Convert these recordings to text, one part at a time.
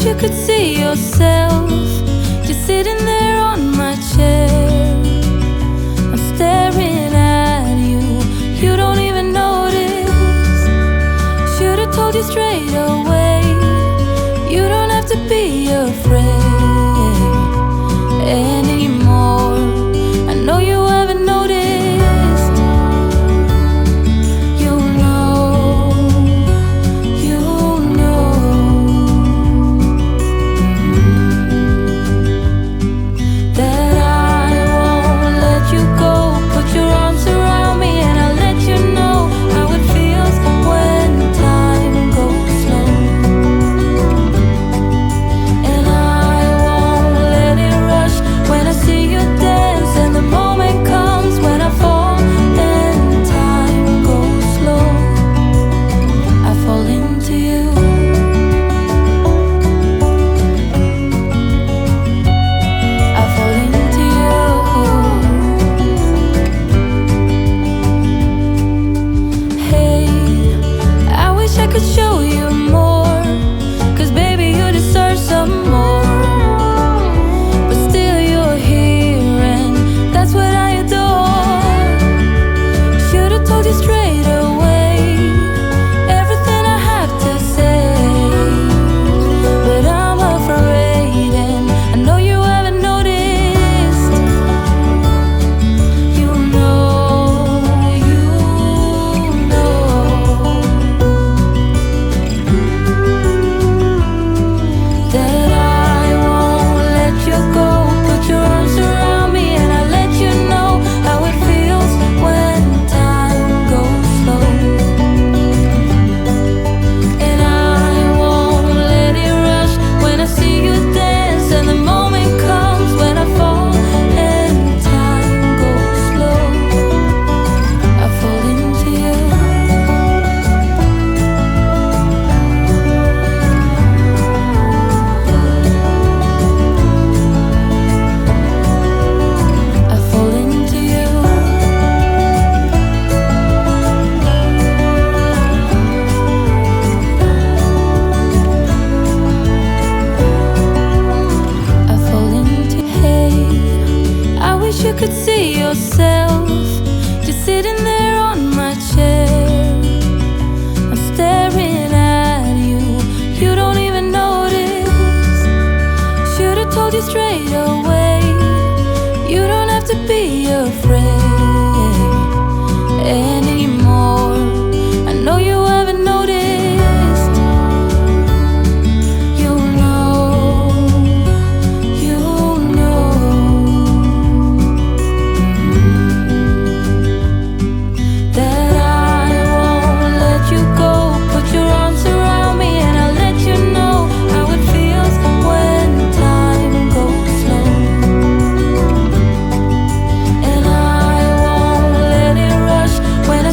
wish you could see yourself just sitting there on my chair. I'm staring at you, you don't even notice. Should've told you straight away, you don't have to be afraid anymore. I know you haven't noticed. You know that I won't let you go. Put your arms around me and I'll let you know how it feels when time goes slow. And I won't let it rush when I see you dance, and the moment comes when I fall and time goes slow. I fall into you. I fall into you. Hey, I wish I could show you more, 'cause baby you deserve some more. But still you're here and that's what I adore. Should've told you straight away everything I have to say, but I'm afraid and I know you haven't noticed. You know that I won't let you go. Put your arms around me and I'll let you know how it feels when time goes slow. And I won't let it rush when I see you dance, and the moment comes when I fall and time goes slow. I fall into you. I fall into you. I fall into. Hey, I wish you could see yourself just sitting there on my chair. I'm staring at you, you don't even notice. Should've told you straight away, you don't have to be afraid anymore. I know you haven't noticed. You know that I won't let you go. Put your arms around me and I'll let you know how it feels when time goes slow. And I won't let it rush when I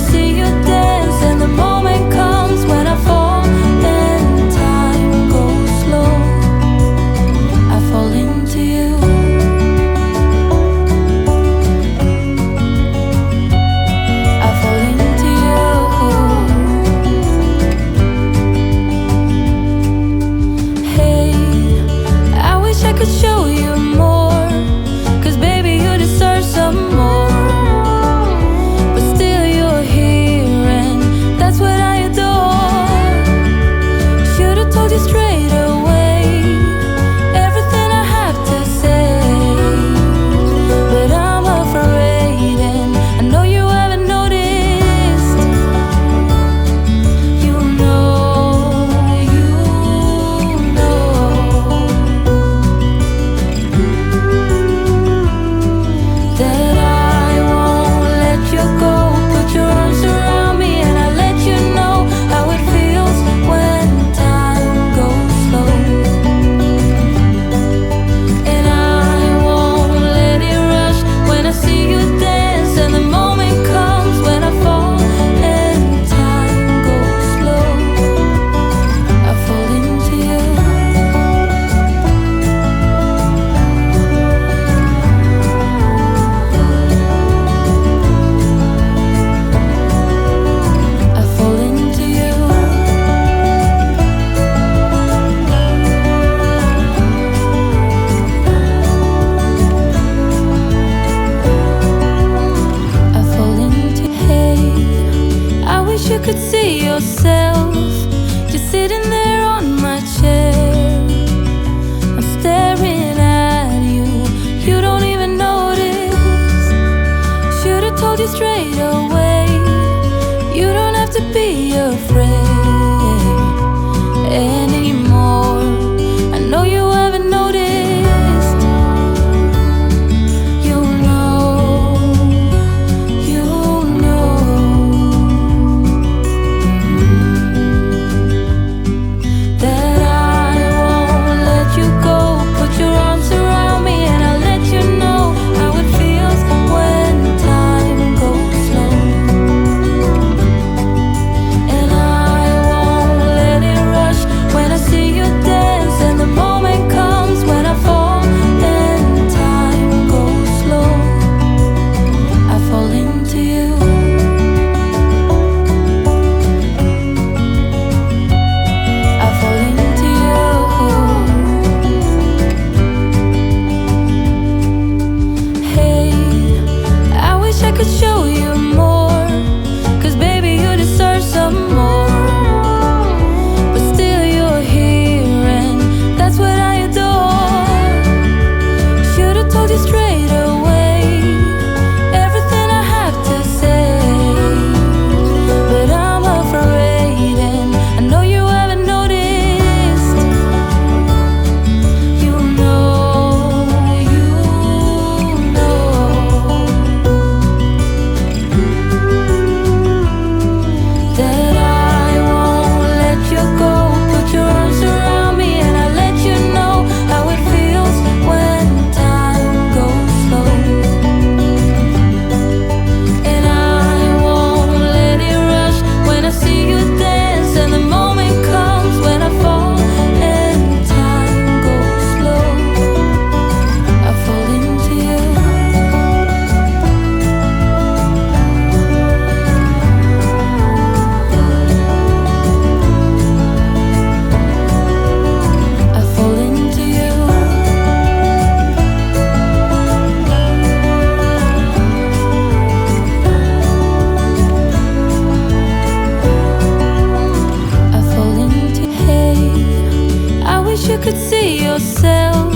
could see yourself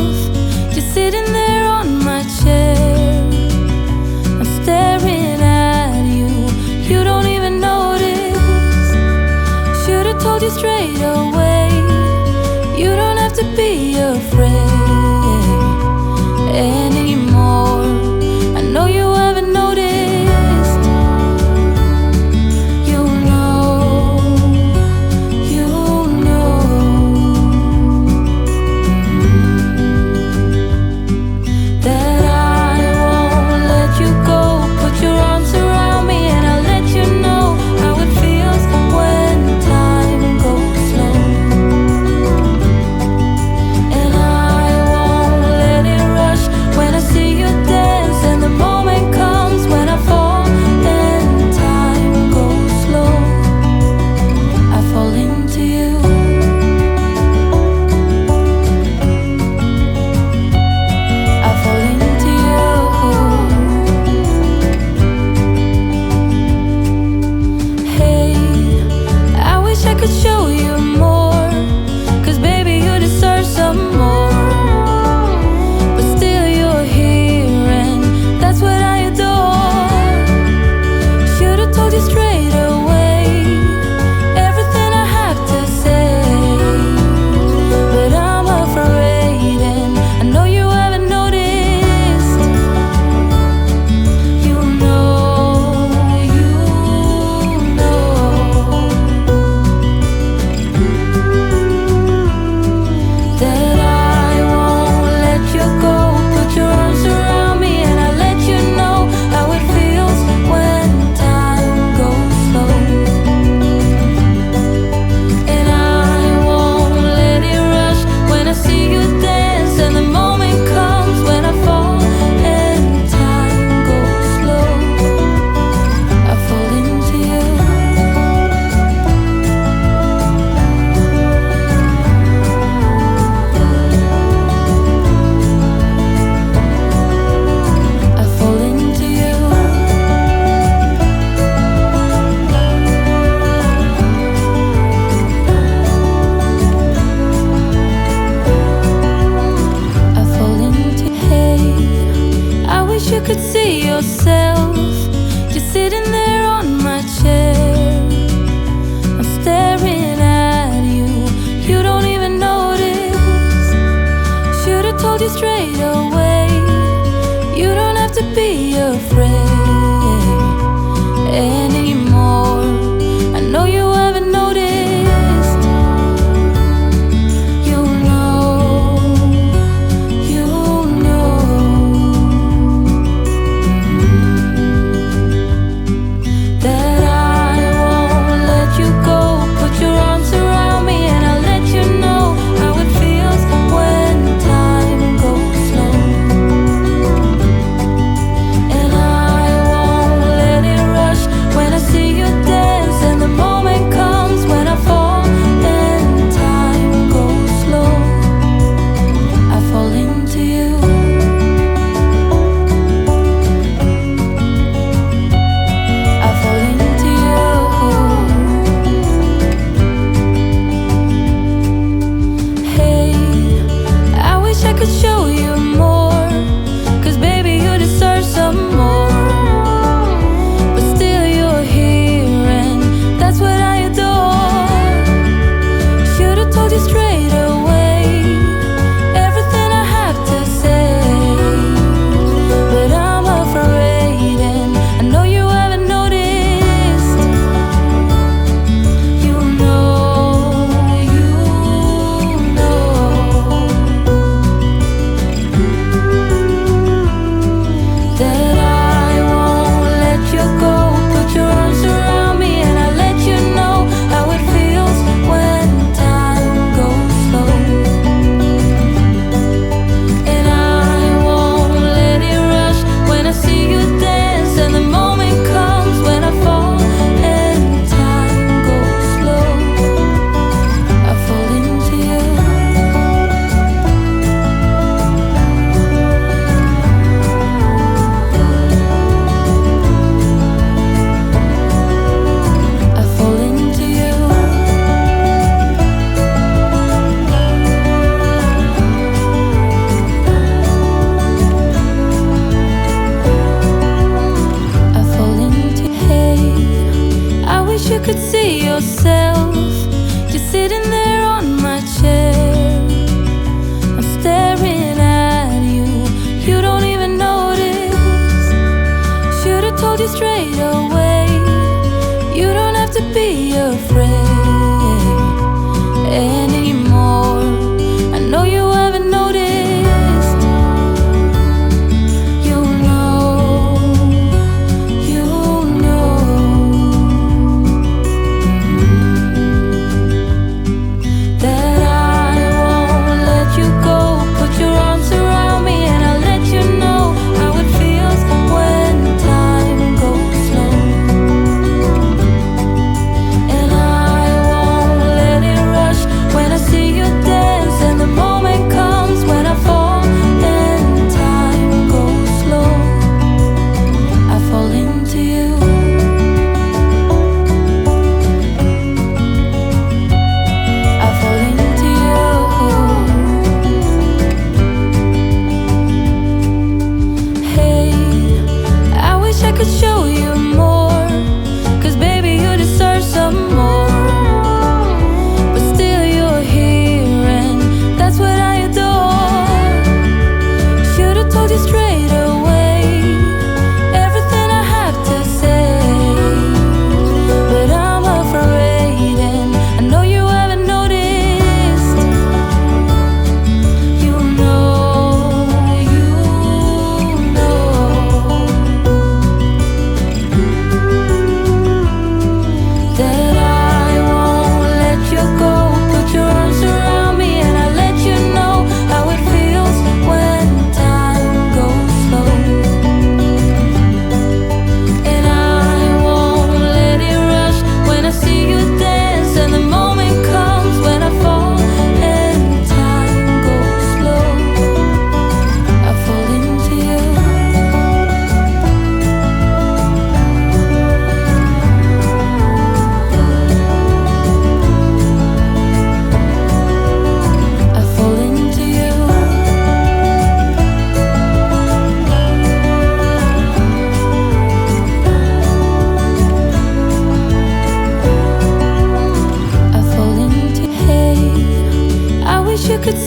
just sitting there on my chair. I'm staring at you, you don't even notice. Should've told you straight away, you don't have to be afraid anymore. I know you haven't noticed. I could show you more, 'cause baby you deserve some more. But still you're here and that's what I adore. Should've told you straight away everything I have to say, but I'm afraid and I know you haven't noticed. You know that I won't let you go. Put your arms around me and I'll let you know how it feels when time goes slow. And I won't let it rush when I see you dance, and the moment comes when I fall and time goes slow. I fall into you. I fall into you. I fall into. Hey, I wish you could see yourself just sitting there on my chair. I'm staring at you, you don't even notice. Should've told you straight away, you don't have to be afraid